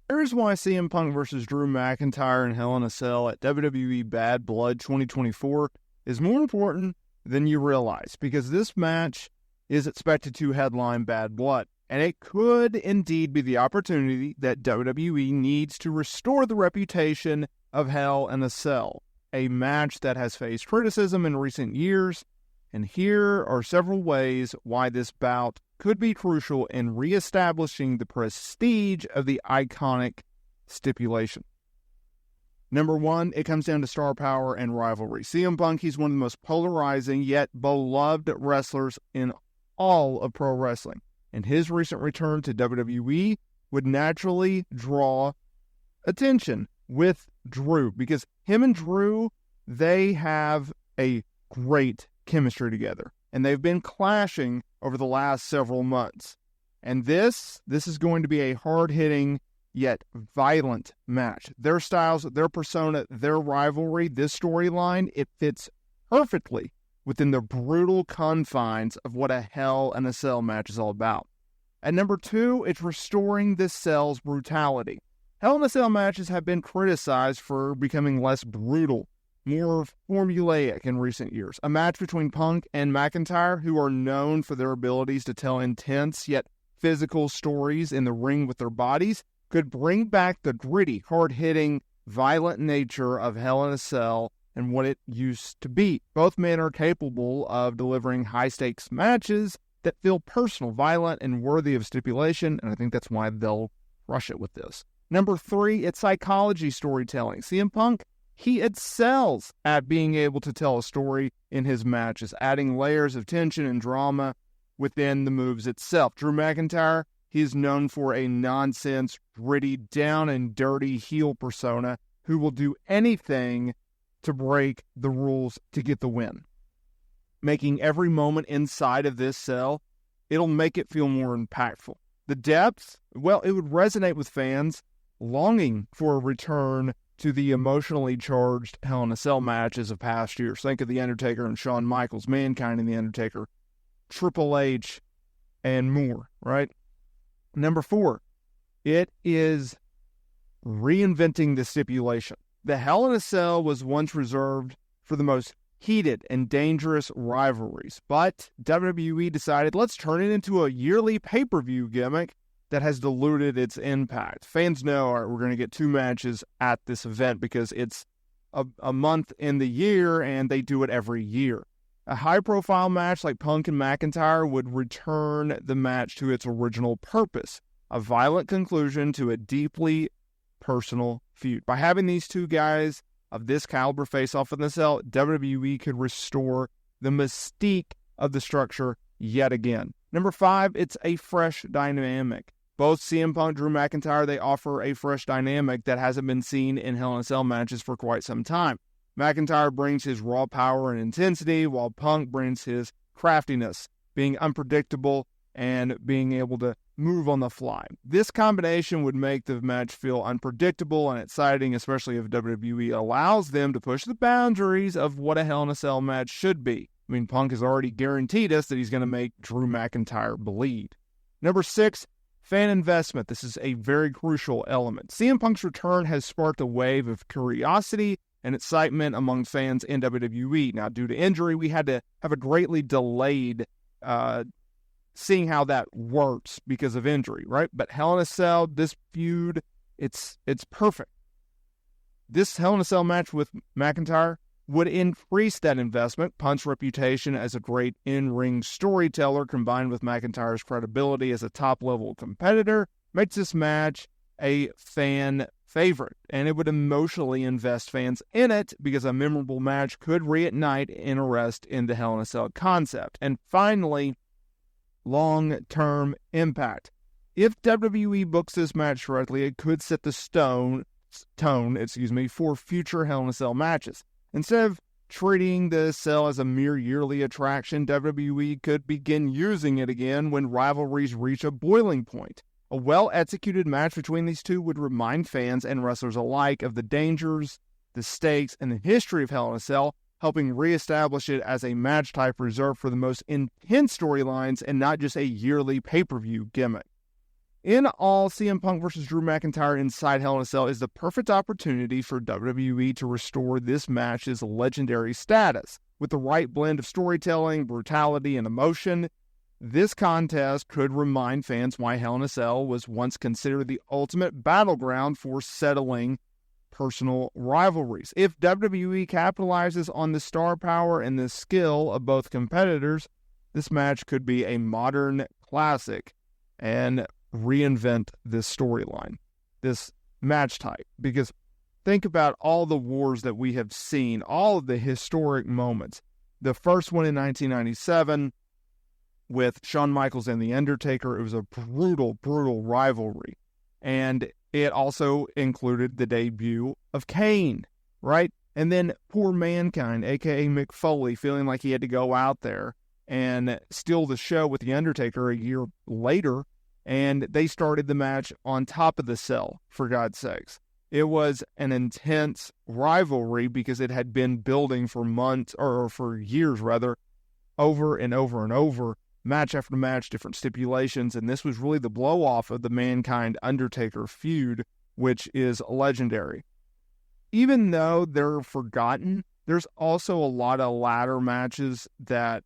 Here's why CM Punk versus Drew McIntyre in Hell in a Cell at WWE Bad Blood 2024 is more important than you realize, because this match is expected to headline Bad Blood, and it could indeed be the opportunity that WWE needs to restore the reputation of Hell in a Cell, a match that has faced criticism in recent years, and here are several ways why this bout could be crucial in reestablishing the prestige of the iconic stipulation. Number one, it comes down to star power and rivalry. CM Punk, he's one of the most polarizing yet beloved wrestlers in all of pro wrestling, and his recent return to WWE would naturally draw attention with Drew, because him and Drew, they have a great chemistry together, and they've been clashing over the last several months. And this is going to be a hard-hitting yet violent match. Their styles, their persona, their rivalry, this storyline, it fits perfectly within the brutal confines of what a Hell in a Cell match is all about. And number two, it's restoring this cell's brutality. Hell in a Cell matches have been criticized for becoming less brutal, more formulaic in recent years. A match between Punk and McIntyre, who are known for their abilities to tell intense yet physical stories in the ring with their bodies, could bring back the gritty, hard-hitting, violent nature of Hell in a Cell and what it used to be. Both men are capable of delivering high-stakes matches that feel personal, violent, and worthy of stipulation, and I think that's why they'll rush it with this. Number three, it's psychology storytelling. CM Punk, he excels at being able to tell a story in his matches, adding layers of tension and drama within the moves itself. Drew McIntyre, he's known for a nonsense, gritty, down and dirty heel persona who will do anything to break the rules to get the win. Making every moment inside of this cell, it'll make it feel more impactful. The depth, well, it would resonate with fans longing for a return to the emotionally charged Hell in a Cell matches of past years. Think of The Undertaker and Shawn Michaels, Mankind and The Undertaker, Triple H, and more, right? Number four, it is reinventing the stipulation. The Hell in a Cell was once reserved for the most heated and dangerous rivalries, but WWE decided, let's turn it into a yearly pay-per-view gimmick that has diluted its impact. Fans know, all right, we're going to get two matches at this event because it's a month in the year and they do it every year. A high-profile match like Punk and McIntyre would return the match to its original purpose, a violent conclusion to a deeply personal feud. By having these two guys of this caliber face off in the cell, WWE could restore the mystique of the structure yet again. Number five, it's a fresh dynamic. Both CM Punk, Drew McIntyre, they offer a fresh dynamic that hasn't been seen in Hell in a Cell matches for quite some time. McIntyre brings his raw power and intensity, while Punk brings his craftiness, being unpredictable and being able to move on the fly. This combination would make the match feel unpredictable and exciting, especially if WWE allows them to push the boundaries of what a Hell in a Cell match should be. I mean, Punk has already guaranteed us that he's going to make Drew McIntyre bleed. Number six, fan investment. This is a very crucial element. CM Punk's return has sparked a wave of curiosity and excitement among fans in WWE. Now, due to injury, we had to have a greatly delayed seeing how that works because of injury, right? But Hell in a Cell, this feud, it's perfect. This Hell in a Cell match with McIntyre would increase that investment. Punk's reputation as a great in-ring storyteller combined with McIntyre's credibility as a top-level competitor makes this match a fan favorite, and it would emotionally invest fans in it because a memorable match could reignite interest in the Hell in a Cell concept. And finally, long-term impact. If WWE books this match correctly, it could set the tone for future Hell in a Cell matches. Instead of treating the cell as a mere yearly attraction, WWE could begin using it again when rivalries reach a boiling point. A well-executed match between these two would remind fans and wrestlers alike of the dangers, the stakes, and the history of Hell in a Cell, helping reestablish it as a match type reserved for the most intense storylines and not just a yearly pay-per-view gimmick. In all, CM Punk versus Drew McIntyre inside Hell in a Cell is the perfect opportunity for WWE to restore this match's legendary status. With the right blend of storytelling, brutality, and emotion, this contest could remind fans why Hell in a Cell was once considered the ultimate battleground for settling personal rivalries. If WWE capitalizes on the star power and the skill of both competitors, this match could be a modern classic and reinvent this storyline, this match type. Because think about all the wars that we have seen, all of the historic moments. The first one in 1997 with Shawn Michaels and The Undertaker, it was a brutal, brutal rivalry. And it also included the debut of Kane, right? And then poor Mankind, a.k.a. Mick Foley, feeling like he had to go out there and steal the show with The Undertaker a year later. And they started the match on top of the cell, for God's sakes. It was an intense rivalry because it had been building for months, or for years rather, over and over and over, match after match, different stipulations, and this was really the blow-off of the Mankind-Undertaker feud, which is legendary. Even though they're forgotten, there's also a lot of ladder matches that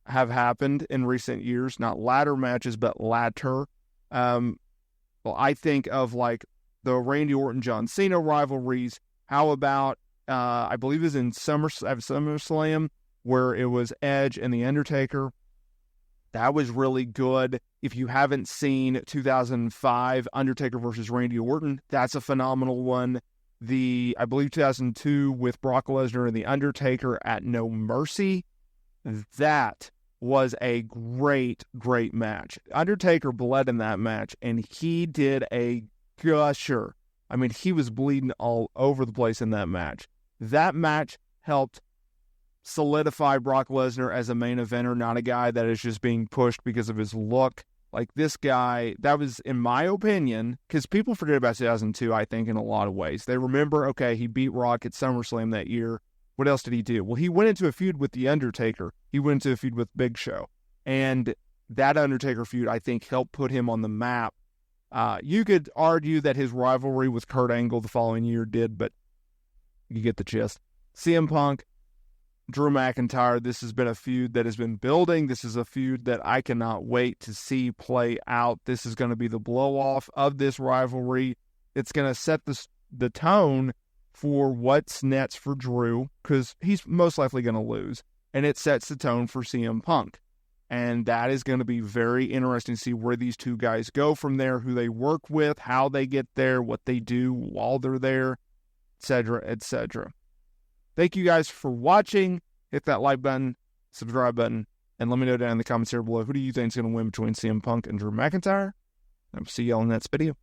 have happened in recent years. Not ladder matches, but ladder. Well, I think of like the Randy Orton-John Cena rivalries. How about, I believe it was in SummerSlam, where it was Edge and The Undertaker. That was really good. If you haven't seen 2005 Undertaker versus Randy Orton, that's a phenomenal one. I believe 2002 with Brock Lesnar and The Undertaker at No Mercy, that was a great, great match. Undertaker bled in that match, and he did a gusher. I mean, he was bleeding all over the place in that match. That match helped solidify Brock Lesnar as a main eventer, not a guy that is just being pushed because of his look. Like this guy, that was, in my opinion, because people forget about 2002, I think, in a lot of ways. They remember, okay, he beat Rock at SummerSlam that year. What else did he do? Well, he went into a feud with The Undertaker. He went into a feud with Big Show. And that Undertaker feud, I think, helped put him on the map. You could argue that his rivalry with Kurt Angle the following year did, but you get the gist. CM Punk, Drew McIntyre, this has been a feud that has been building. This is a feud that I cannot wait to see play out. This is going to be the blow-off of this rivalry. It's going to set the tone for what's next for Drew, because he's most likely going to lose. And it sets the tone for CM Punk. And that is going to be very interesting to see where these two guys go from there, who they work with, how they get there, what they do while they're there, etc., etc. Thank you guys for watching. Hit that like button, subscribe button, and let me know down in the comments here below, who do you think is going to win between CM Punk and Drew McIntyre? I'll see y'all in the next video.